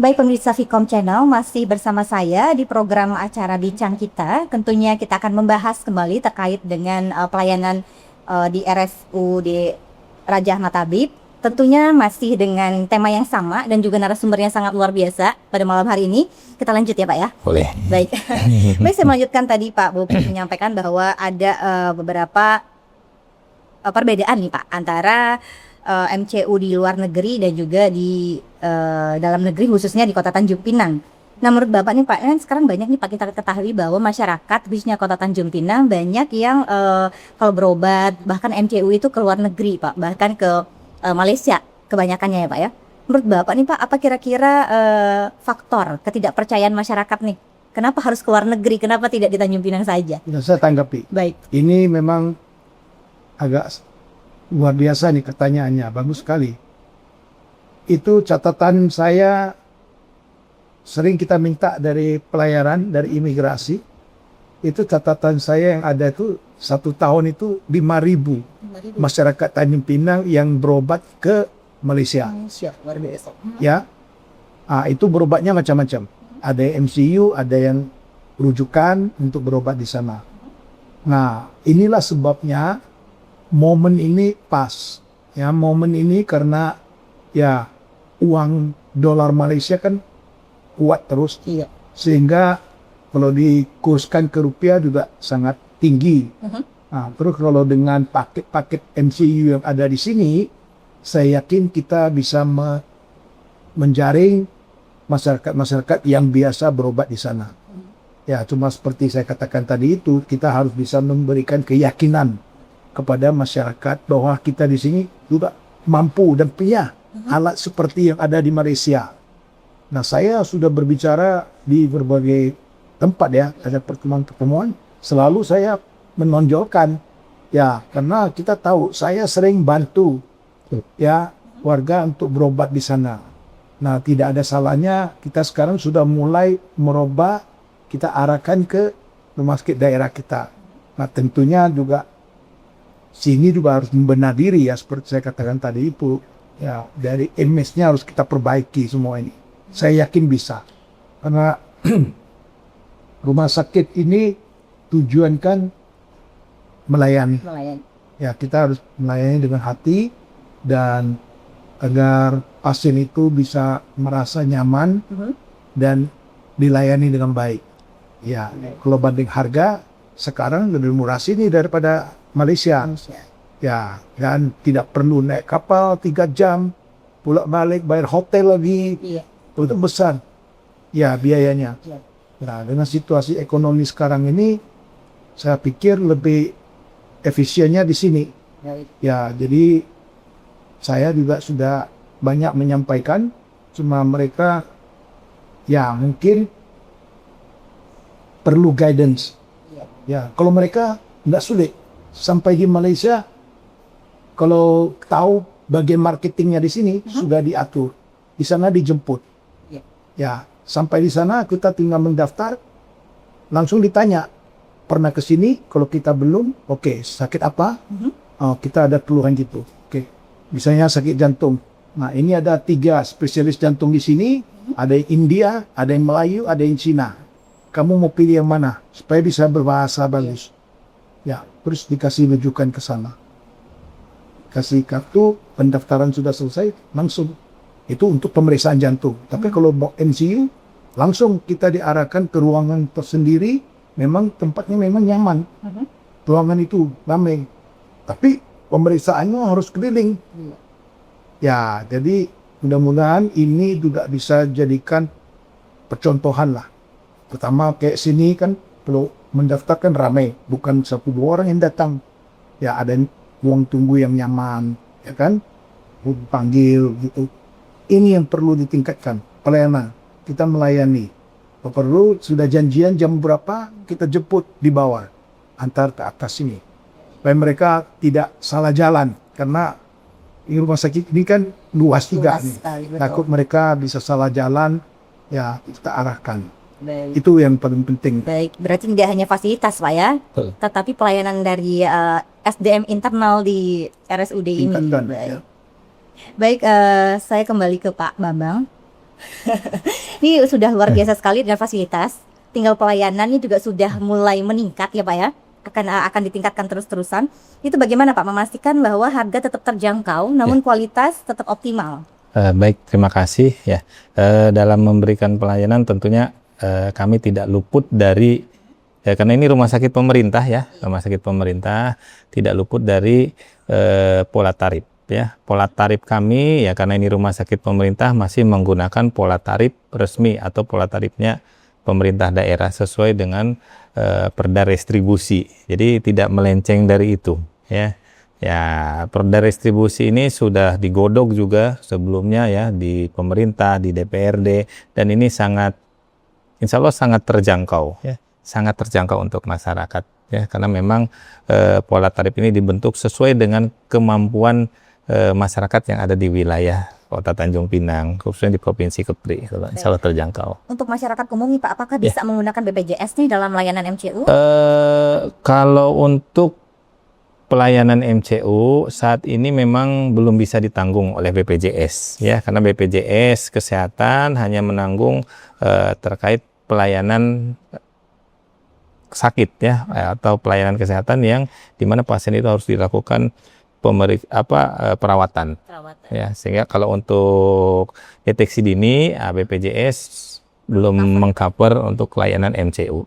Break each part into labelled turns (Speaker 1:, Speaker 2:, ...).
Speaker 1: Baik pemirsa Vkom Channel, masih bersama saya di program acara Bincang Kita. Tentunya kita akan membahas kembali terkait dengan pelayanan di RSUD Raja Ahmad Tabib. Tentunya masih dengan tema yang sama dan juga narasumbernya sangat luar biasa pada malam hari ini. Kita lanjut ya Pak ya?
Speaker 2: Boleh.
Speaker 1: Baik. Baik, saya melanjutkan tadi Pak Bu menyampaikan bahwa ada beberapa perbedaan nih Pak antara MCU di luar negeri dan juga di dalam negeri, khususnya di Kota Tanjung Pinang. Nah, menurut Bapak nih Pak, kan sekarang banyak nih Pak kita ketahui bahwa masyarakat khususnya Kota Tanjung Pinang banyak yang kalau berobat bahkan MCU itu ke luar negeri Pak, bahkan ke Malaysia kebanyakannya ya Pak ya. Menurut Bapak nih Pak, apa kira-kira faktor ketidakpercayaan masyarakat nih? Kenapa harus ke luar negeri? Kenapa tidak di Tanjung Pinang saja?
Speaker 3: Nah, saya tanggapi.
Speaker 1: Baik.
Speaker 3: Ini memang agak luar biasa nih pertanyaannya, bagus sekali. Itu catatan saya, sering kita minta dari pelayaran, dari imigrasi. Itu catatan saya yang ada itu 1 tahun itu 5.000 masyarakat Tanjung Pinang yang berobat ke Malaysia.
Speaker 1: Luar biasa.
Speaker 3: Ya, itu berobatnya macam-macam. Ada yang MCU, ada yang rujukan untuk berobat di sana. Nah, inilah sebabnya momen ini pas. Ya, momen ini karena ya uang dolar Malaysia kan kuat terus.
Speaker 1: Iya.
Speaker 3: Sehingga kalau dikurskan ke rupiah juga sangat tinggi. Nah, terus kalau dengan paket-paket MCU yang ada di sini, saya yakin kita bisa menjaring masyarakat-masyarakat yang biasa berobat di sana. Ya, cuma seperti saya katakan tadi itu, kita harus bisa memberikan keyakinan kepada masyarakat bahwa kita di sini juga mampu dan punya alat seperti yang ada di Malaysia. Nah, saya sudah berbicara di berbagai tempat ya, ada pertemuan-pertemuan, selalu saya menonjolkan ya, karena kita tahu saya sering bantu ya warga untuk berobat di sana. Nah, tidak ada salahnya kita sekarang sudah mulai merubah, kita arahkan ke rumah sakit daerah kita. Nah, tentunya juga sini juga harus membenahi diri ya, seperti saya katakan tadi itu ya, dari image-nya harus kita perbaiki semua ini. Saya yakin bisa, karena rumah sakit ini tujuan kan melayani. Ya, kita harus melayani dengan hati dan agar pasien itu bisa merasa nyaman dan dilayani dengan baik. Ya, kalau banding harga sekarang lebih murah sini daripada Malaysia. Ya, dan tidak perlu naik kapal 3 jam, pulang balik, bayar hotel lagi.
Speaker 1: Iya.
Speaker 3: Itu besar. Ya, biayanya.
Speaker 1: Iya.
Speaker 3: Nah, dengan situasi ekonomi sekarang ini, saya pikir lebih efisiennya di sini. Ya, jadi saya juga sudah banyak menyampaikan, cuma mereka ya mungkin perlu guidance. Ya, kalau mereka nggak sulit. Sampai di Malaysia, kalau tahu bagian marketingnya di sini sudah diatur, di sana dijemput. Ya, sampai di sana kita tinggal mendaftar, langsung ditanya, pernah ke sini? Kalau kita belum, oke, sakit apa? Kita ada keluhan gitu. Oke, misalnya sakit jantung. Nah, ini ada 3 spesialis jantung di sini, ada yang India, ada yang Melayu, ada yang Cina. Kamu mau pilih yang mana? Supaya bisa berbahasa bagus. Ya, terus dikasih rujukan ke sana. Kasih kartu, pendaftaran sudah selesai, langsung. Itu untuk pemeriksaan jantung. Tapi kalau mau MCU, langsung kita diarahkan ke ruangan tersendiri, memang tempatnya memang nyaman. Ruangan itu ramai. Tapi pemeriksaannya harus keliling. Ya, jadi mudah-mudahan ini juga bisa jadikan percontohan lah. Pertama kayak sini kan, kalau mendaftarkan ramai, bukan 1-2 orang yang datang. Ya, ada ruang tunggu yang nyaman, ya kan? Panggil gitu. Ini yang perlu ditingkatkan, pelayanan. Kita melayani. Kalau perlu sudah janjian jam berapa, kita jemput di bawah, antar ke atas sini. Supaya mereka tidak salah jalan, karena di rumah sakit ini kan luas juga nih. Takut mereka bisa salah jalan, ya kita arahkan.
Speaker 1: Baik.
Speaker 3: Itu yang paling penting.
Speaker 1: Baik, berarti tidak hanya fasilitas Pak ya, tetapi pelayanan dari SDM internal di RSUD ini.
Speaker 3: Tingkatkan,
Speaker 1: Baik.
Speaker 3: ya.
Speaker 1: Baik, saya kembali ke Pak Bambang. Ini sudah luar biasa sekali dengan fasilitas. Tinggal pelayanannya juga sudah mulai meningkat ya Pak ya. Akan ditingkatkan terus-terusan. Itu bagaimana Pak memastikan bahwa harga tetap terjangkau namun kualitas tetap optimal?
Speaker 2: Baik, terima kasih ya. Dalam memberikan pelayanan tentunya kami tidak luput dari karena ini rumah sakit pemerintah ya, rumah sakit pemerintah tidak luput dari pola tarif ya. Pola tarif kami ya karena ini rumah sakit pemerintah masih menggunakan pola tarif resmi atau pola tarifnya pemerintah daerah sesuai dengan perda restribusi. Jadi tidak melenceng dari itu ya. Ya, perda restribusi ini sudah digodok juga sebelumnya ya di pemerintah, di DPRD, dan ini insya Allah sangat terjangkau ya, sangat terjangkau untuk masyarakat ya, karena memang pola tarif ini dibentuk sesuai dengan kemampuan masyarakat yang ada di wilayah Kota Tanjung Pinang, khususnya di Provinsi Kepri, insya Allah terjangkau.
Speaker 1: Untuk masyarakat umum nih Pak, apakah bisa menggunakan BPJS nih dalam layanan MCU?
Speaker 2: Kalau untuk pelayanan MCU saat ini memang belum bisa ditanggung oleh BPJS ya, karena BPJS Kesehatan hanya menanggung terkait pelayanan sakit ya, atau pelayanan kesehatan yang dimana pasien itu harus dilakukan perawatan ya, sehingga kalau untuk deteksi dini BPJS belum mengcover untuk layanan MCU.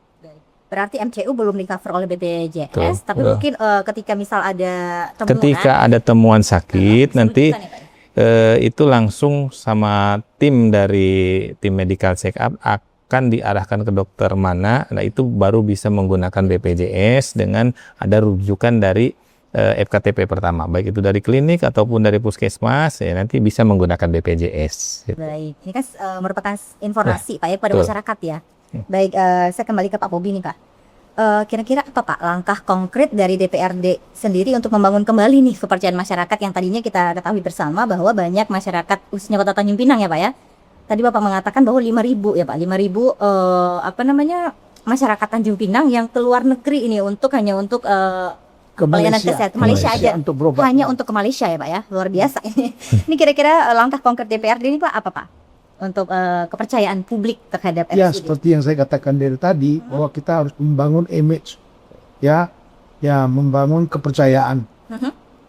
Speaker 1: Berarti MCU belum di-cover oleh BPJS,
Speaker 2: Betul,
Speaker 1: tapi mungkin ketika misal ada temuan,
Speaker 2: ketika ada temuan sakit nanti itu langsung sama tim dari tim medical check up akan diarahkan ke dokter mana, nah itu baru bisa menggunakan BPJS dengan ada rujukan dari FKTP pertama, baik itu dari klinik ataupun dari puskesmas ya, nanti bisa menggunakan BPJS.
Speaker 1: Baik, ini kan merupakan informasi Pak ya pada
Speaker 2: betul.
Speaker 1: masyarakat ya. Baik, saya kembali ke Pak Bobi nih Pak. Kira-kira apa Pak langkah konkret dari DPRD sendiri untuk membangun kembali nih kepercayaan masyarakat yang tadinya kita ketahui bersama bahwa banyak masyarakat khususnya Kota Tanjung Pinang ya Pak ya. Tadi Bapak mengatakan bahwa 5.000 ya Pak, 5.000 masyarakat Tanjung Pinang yang keluar negeri ini hanya untuk
Speaker 3: Ke
Speaker 1: pelayanan
Speaker 3: Malaysia.
Speaker 1: kesehatan Malaysia aja,
Speaker 3: Untuk berobat.
Speaker 1: hanya untuk ke Malaysia ya Pak ya, luar biasa ini. Ini kira-kira langkah konkret DPRD ini Pak apa Pak untuk kepercayaan publik terhadap
Speaker 3: Ya,
Speaker 1: RSUD?
Speaker 3: seperti yang saya katakan dari tadi, bahwa kita harus membangun image, ya, membangun kepercayaan.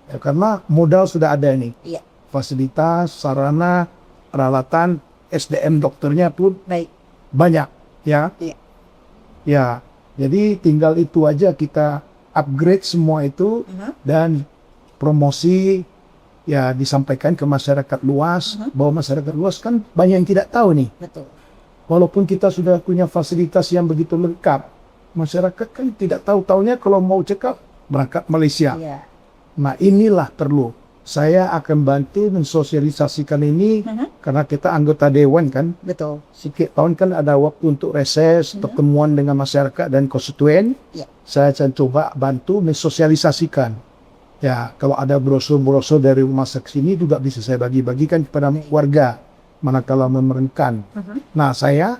Speaker 3: Ya, karena modal sudah ada nih,
Speaker 1: Iya.
Speaker 3: fasilitas, sarana, peralatan, SDM dokternya pun
Speaker 1: Baik.
Speaker 3: banyak, ya.
Speaker 1: Iya.
Speaker 3: Ya, jadi tinggal itu aja kita upgrade semua itu dan promosi. Ya, disampaikan ke masyarakat luas, bahwa masyarakat luas kan banyak yang tidak tahu nih.
Speaker 1: Betul.
Speaker 3: Walaupun kita sudah punya fasilitas yang begitu lengkap, masyarakat kan tidak tahu-taunya kalau mau check up berangkat Malaysia.
Speaker 1: Iya.
Speaker 3: Nah, inilah perlu. Saya akan bantu mensosialisasikan ini karena kita anggota dewan kan.
Speaker 1: Betul.
Speaker 3: Sikit tahun kan ada waktu untuk reses, pertemuan dengan masyarakat dan konstituen.
Speaker 1: Iya.
Speaker 3: Saya akan coba bantu mensosialisasikan. Ya, kalau ada brosur-brosur dari rumah sakit ini juga bisa saya bagi-bagikan kepada warga manakala memerlukan. Nah, saya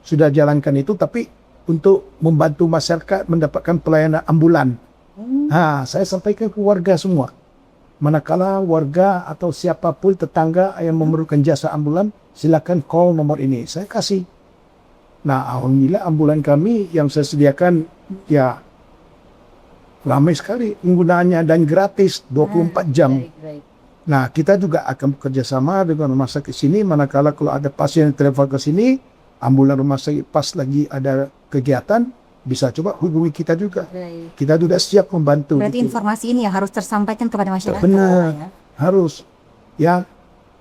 Speaker 3: sudah jalankan itu, tapi untuk membantu masyarakat mendapatkan pelayanan ambulan. Nah, saya sampaikan ke warga semua. Manakala warga atau siapapun tetangga yang memerlukan jasa ambulan, silakan call nomor ini. Saya kasih. Nah, alhamdulillah ambulan kami yang saya sediakan ya ramai sekali penggunaannya dan gratis 24 jam.
Speaker 1: Baik.
Speaker 3: Nah, kita juga akan bekerja sama dengan rumah sakit sini. Manakala kalau ada pasien yang travel ke sini, ambulan rumah sakit pas lagi ada kegiatan, bisa coba hubungi kita juga.
Speaker 1: Baik.
Speaker 3: Kita juga siap membantu.
Speaker 1: Berarti
Speaker 3: gitu.
Speaker 1: informasi ini yang harus tersampaikan kepada masyarakat.
Speaker 3: Benar,
Speaker 1: ya.
Speaker 3: harus. Ya,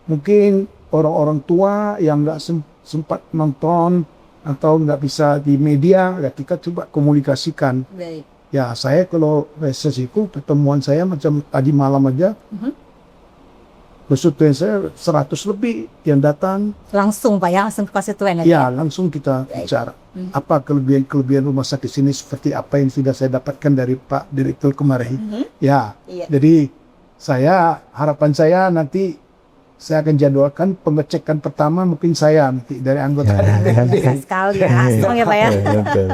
Speaker 3: mungkin orang-orang tua yang nggak sempat nonton atau nggak bisa di media, ya kita coba komunikasikan.
Speaker 1: Baik.
Speaker 3: Ya, saya kalau resesiku pertemuan saya macam tadi malam aja, konstituen saya 100 lebih yang datang.
Speaker 1: Langsung Pak ya, langsung ke konstituen
Speaker 3: Ya, langsung kita bicara. Apa kelebihan-kelebihan rumah sakit sini seperti apa yang sudah saya dapatkan dari Pak Direktur kemarin. Ya,
Speaker 1: Iya.
Speaker 3: jadi harapan saya nanti saya akan jadwalkan pengecekan pertama mungkin saya nanti dari anggota
Speaker 1: Bisa sekali ya, langsung ya Pak ya.
Speaker 2: Betul.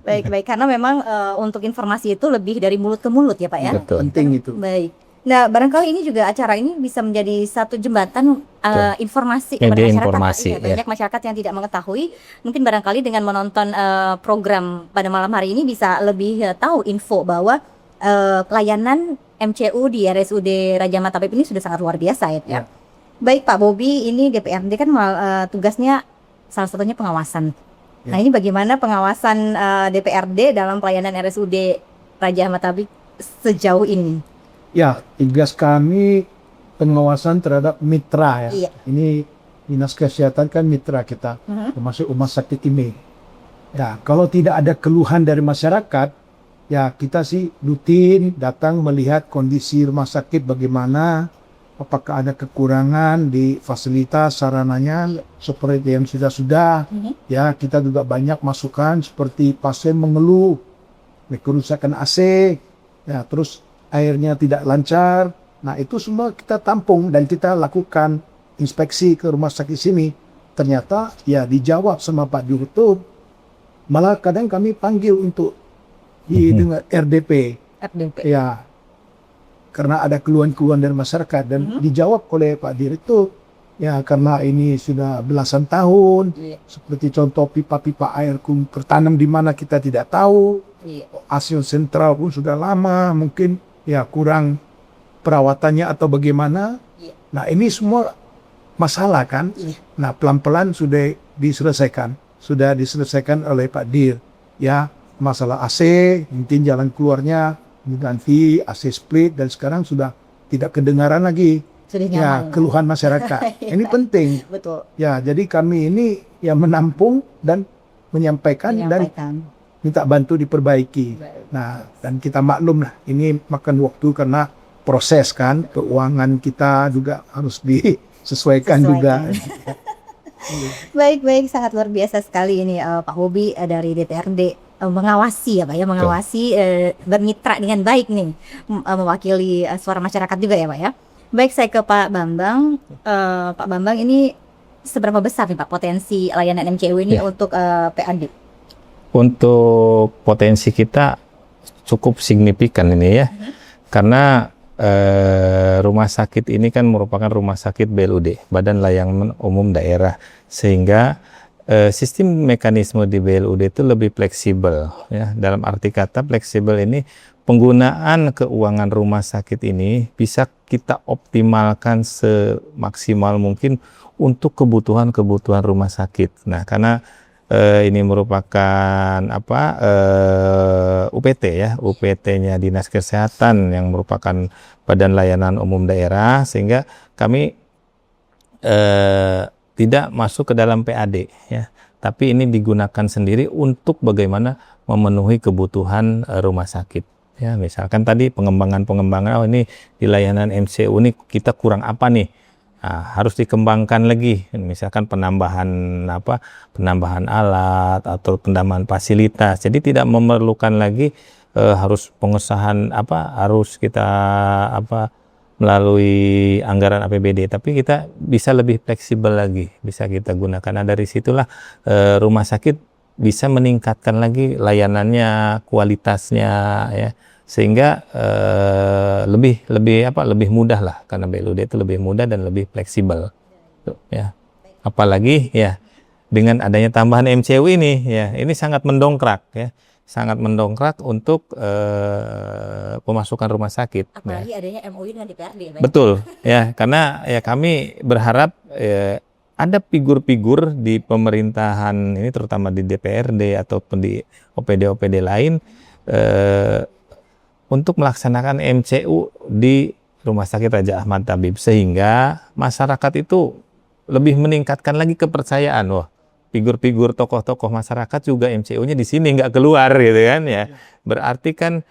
Speaker 1: Baik, karena memang untuk informasi itu lebih dari mulut ke mulut ya Pak ya.
Speaker 2: Betul.
Speaker 3: penting itu.
Speaker 1: Baik. Nah, barangkali ini juga acara ini bisa menjadi satu jembatan informasi kepada
Speaker 2: Media
Speaker 1: masyarakat.
Speaker 2: informasi,
Speaker 1: Pak. Banyak masyarakat yang tidak mengetahui. Mungkin barangkali dengan menonton program pada malam hari ini bisa lebih tahu info bahwa pelayanan MCU di RSUD Raja Matapip ini sudah sangat luar biasa ya.
Speaker 3: Ya.
Speaker 1: Baik Pak Bobi, ini DPRD kan tugasnya salah satunya pengawasan. Nah, ini bagaimana pengawasan DPRD dalam pelayanan RSUD Raja Matapip sejauh ini?
Speaker 3: Ya, tugas kami pengawasan terhadap mitra ya.
Speaker 1: Iya.
Speaker 3: Ini Dinas Kesehatan kan mitra kita, termasuk rumah sakit ini. Ya, kalau tidak ada keluhan dari masyarakat, ya kita sih rutin datang melihat kondisi rumah sakit bagaimana, apakah ada kekurangan di fasilitas sarananya seperti yang sudah-sudah. Ya, kita juga banyak masukan seperti pasien mengeluh, kerusakan AC, ya terus airnya tidak lancar. Nah, itu semua kita tampung dan kita lakukan inspeksi ke rumah sakit sini. Ternyata ya dijawab sama Pak Dirutub. Malah kadang kami panggil untuk dengan RDP. Ya, karena ada keluhan-keluhan dari masyarakat dan dijawab oleh Pak Dirutub. Ya, karena ini sudah belasan tahun. Seperti contoh pipa-pipa air tertanam di mana kita tidak tahu. Asil sentral pun sudah lama, mungkin ya kurang perawatannya atau bagaimana. Nah, ini semua masalah kan. Nah, pelan-pelan sudah diselesaikan oleh Pak Dir. Ya, masalah AC, mungkin jalan keluarnya diganti AC split dan sekarang sudah tidak kedengaran lagi.
Speaker 1: Sudah
Speaker 3: Ya,
Speaker 1: nyaman.
Speaker 3: keluhan masyarakat. Ini penting.
Speaker 1: Betul.
Speaker 3: Ya, jadi kami ini ya menampung dan menyampaikan. Dan minta bantu diperbaiki. Nah, dan kita maklum lah, ini makan waktu karena proses kan, keuangan kita juga harus disesuaikan juga.
Speaker 1: Baik, sangat luar biasa sekali ini Pak Bobi dari DPRD mengawasi ya Pak ya, mengawasi bermitra dengan baik nih, mewakili suara masyarakat juga ya Pak ya. Baik, saya ke Pak Bambang. Pak Bambang, ini seberapa besar nih Pak potensi layanan MCU ini untuk PAD?
Speaker 2: Untuk potensi kita cukup signifikan ini ya, karena rumah sakit ini kan merupakan rumah sakit BLUD, Badan Layanan Umum Daerah, sehingga sistem mekanisme di BLUD itu lebih fleksibel ya. Dalam arti kata fleksibel ini, penggunaan keuangan rumah sakit ini bisa kita optimalkan semaksimal mungkin untuk kebutuhan rumah sakit. Nah, karena ini merupakan UPT ya, UPT-nya Dinas Kesehatan yang merupakan Badan Layanan Umum Daerah, sehingga kami tidak masuk ke dalam PAD ya, tapi ini digunakan sendiri untuk bagaimana memenuhi kebutuhan rumah sakit ya. Misalkan tadi pengembangan oh ini di layanan MCU ini kita kurang apa nih? Nah, harus dikembangkan lagi, misalkan penambahan alat atau penambahan fasilitas. Jadi tidak memerlukan lagi harus pengesahan harus kita melalui anggaran APBD, tapi kita bisa lebih fleksibel lagi, bisa kita gunakan. Nah, dari situlah rumah sakit bisa meningkatkan lagi layanannya, kualitasnya ya, sehingga lebih mudah lah, karena BLUD itu lebih mudah dan lebih fleksibel ya. Apalagi ya dengan adanya tambahan MCU ini ya, ini sangat mendongkrak ya, sangat mendongkrak untuk pemasukan rumah sakit.
Speaker 1: Apalagi
Speaker 2: ya.
Speaker 1: adanya MOU dengan DPRD ya Pak.
Speaker 2: Betul ya, karena ya kami berharap ada figur-figur di pemerintahan ini, terutama di DPRD ataupun di OPD-OPD lain, untuk melaksanakan MCU di Rumah Sakit Raja Ahmad Tabib, sehingga masyarakat itu lebih meningkatkan lagi kepercayaan. Wah, figur-figur tokoh-tokoh masyarakat juga MCU-nya di sini nggak keluar gitu kan ya. Berarti kan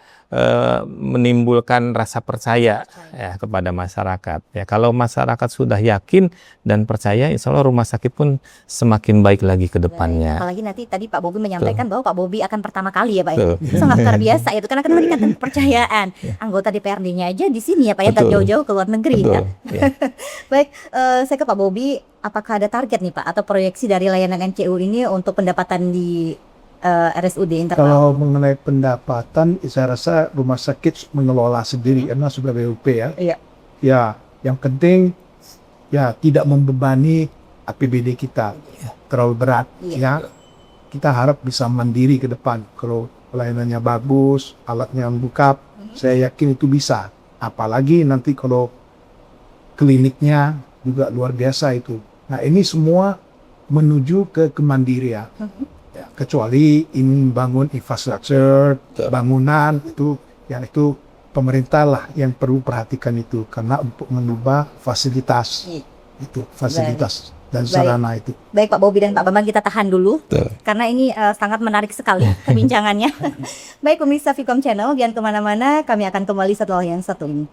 Speaker 2: menimbulkan rasa percaya ya kepada masyarakat. Ya, kalau masyarakat sudah yakin dan percaya, insya Allah rumah sakit pun semakin baik lagi ke depannya.
Speaker 1: Apalagi nanti tadi Pak Bobi menyampaikan bahwa Pak Bobi akan pertama kali ya Pak ya. Itu sangat luar biasa itu, karena akan meningkatkan kepercayaan. Anggota DPRD-nya aja di sini ya Pak ya, jauh-jauh ke luar negeri ya. Baik, saya ke Pak Bobi, apakah ada target nih Pak atau proyeksi dari layanan MCU ini untuk pendapatan di RSUD internal.
Speaker 3: Kalau mengenai pendapatan, saya rasa rumah sakit mengelola sendiri karena sudah BUP ya.
Speaker 1: Iya.
Speaker 3: Ya, yang penting ya tidak membebani APBD kita terlalu berat.
Speaker 1: Iya.
Speaker 3: Ya, kita harap bisa mandiri ke depan. Kalau pelayanannya bagus, alatnya lengkap, saya yakin itu bisa. Apalagi nanti kalau kliniknya juga luar biasa itu. Nah, ini semua menuju ke kemandirian. Ya, kecuali ingin bangun infrastruktur, bangunan itu, ya itu pemerintah lah yang perlu perhatikan itu karena untuk mengubah fasilitas
Speaker 1: Iya.
Speaker 3: itu, fasilitas dan
Speaker 1: Baik.
Speaker 3: sarana itu.
Speaker 1: Baik Pak Bobi dan Pak Bambang, kita tahan dulu karena ini sangat menarik sekali perbincangannya. Baik pemirsa Vkom Channel, jangan kemana-mana, kami akan kembali setelah yang satu ini.